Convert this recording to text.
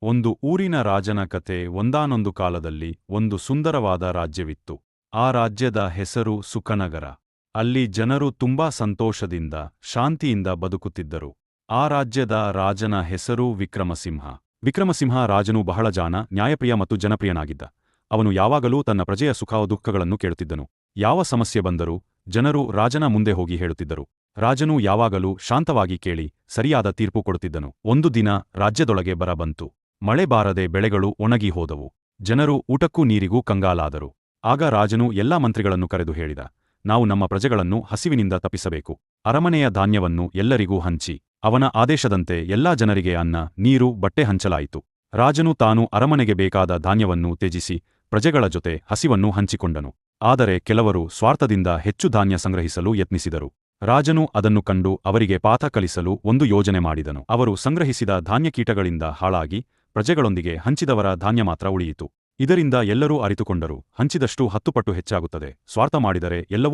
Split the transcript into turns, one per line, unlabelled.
ಒಂದು ಊರಿನ ರಾಜನ ಕತೆ. ಒಂದಾನೊಂದು ಕಾಲದಲ್ಲಿ ಒಂದು ಸುಂದರವಾದ ರಾಜ್ಯವಿತ್ತು. ಆ ರಾಜ್ಯದ ಹೆಸರು ಸುಖನಗರ. ಅಲ್ಲಿ ಜನರು ತುಂಬಾ ಸಂತೋಷದಿಂದ, ಶಾಂತಿಯಿಂದ ಬದುಕುತ್ತಿದ್ದರು. ಆ ರಾಜ್ಯದ ರಾಜನ ಹೆಸರು ವಿಕ್ರಮಸಿಂಹ. ವಿಕ್ರಮಸಿಂಹ ರಾಜನು ಬಹಳ ಜಾಣ, ನ್ಯಾಯಪ್ರಿಯ ಮತ್ತು ಜನಪ್ರಿಯನಾಗಿದ್ದ. ಅವನು ಯಾವಾಗಲೂ ತನ್ನ ಪ್ರಜೆಯ ಸುಖ ದುಃಖಗಳನ್ನು ಕೇಳುತ್ತಿದ್ದನು. ಯಾವ ಸಮಸ್ಯೆ ಬಂದರೂ ಜನರು ರಾಜನ ಮುಂದೆ ಹೋಗಿ ಹೇಳುತ್ತಿದ್ದರು. ರಾಜನು ಯಾವಾಗಲೂ ಶಾಂತವಾಗಿ ಕೇಳಿ ಸರಿಯಾದ ತೀರ್ಪು ಕೊಡುತ್ತಿದ್ದನು. ಒಂದು ದಿನ ರಾಜ್ಯದೊಳಗೆ ಬರ ಬಂತು. ಮಳೆ ಬಾರದೆ ಬೆಳೆಗಳು ಒಣಗಿ ಹೋದವು. ಜನರು ಊಟಕ್ಕೂ ನೀರಿಗೂ ಕಂಗಾಲಾದರು. ಆಗ ರಾಜನು ಎಲ್ಲಾ ಮಂತ್ರಿಗಳನ್ನು ಕರೆದು ಹೇಳಿದ, ನಾವು ನಮ್ಮ ಪ್ರಜೆಗಳನ್ನು ಹಸಿವಿನಿಂದ ತಪ್ಪಿಸಬೇಕು. ಅರಮನೆಯ ಧಾನ್ಯವನ್ನು ಎಲ್ಲರಿಗೂ ಹಂಚಿ. ಅವನ ಆದೇಶದಂತೆ ಎಲ್ಲಾ ಜನರಿಗೆ ಅನ್ನ, ನೀರು, ಬಟ್ಟೆ ಹಂಚಲಾಯಿತು. ರಾಜನು ತಾನು ಅರಮನೆಗೆ ಬೇಕಾದ ಧಾನ್ಯವನ್ನು ತ್ಯಜಿಸಿ ಪ್ರಜೆಗಳ ಜೊತೆ ಹಸಿವನ್ನು ಹಂಚಿಕೊಂಡನು. ಆದರೆ ಕೆಲವರು ಸ್ವಾರ್ಥದಿಂದ ಹೆಚ್ಚು ಧಾನ್ಯ ಸಂಗ್ರಹಿಸಲು ಯತ್ನಿಸಿದರು. ರಾಜನು ಅದನ್ನು ಕಂಡು ಅವರಿಗೆ ಪಾಠ ಕಲಿಸಲು ಒಂದು ಯೋಜನೆ ಮಾಡಿದನು. ಅವರು ಸಂಗ್ರಹಿಸಿದ ಧಾನ್ಯ ಕೀಟಗಳಿಂದ ಹಾಳಾಗಿ ಪ್ರಜೆಗಳೊಂದಿಗೆ ಹಂಚಿದವರ ಧಾನ್ಯ ಮಾತ್ರ ಉಳಿಯಿತು. ಇದರಿಂದ ಎಲ್ಲರೂ ಅರಿತುಕೊಂಡರು, ಹಂಚಿದಷ್ಟು 10 ಪಟ್ಟು ಹೆಚ್ಚಾಗುತ್ತದೆ, ಸ್ವಾರ್ಥ ಮಾಡಿದರೆ ಎಲ್ಲವೂ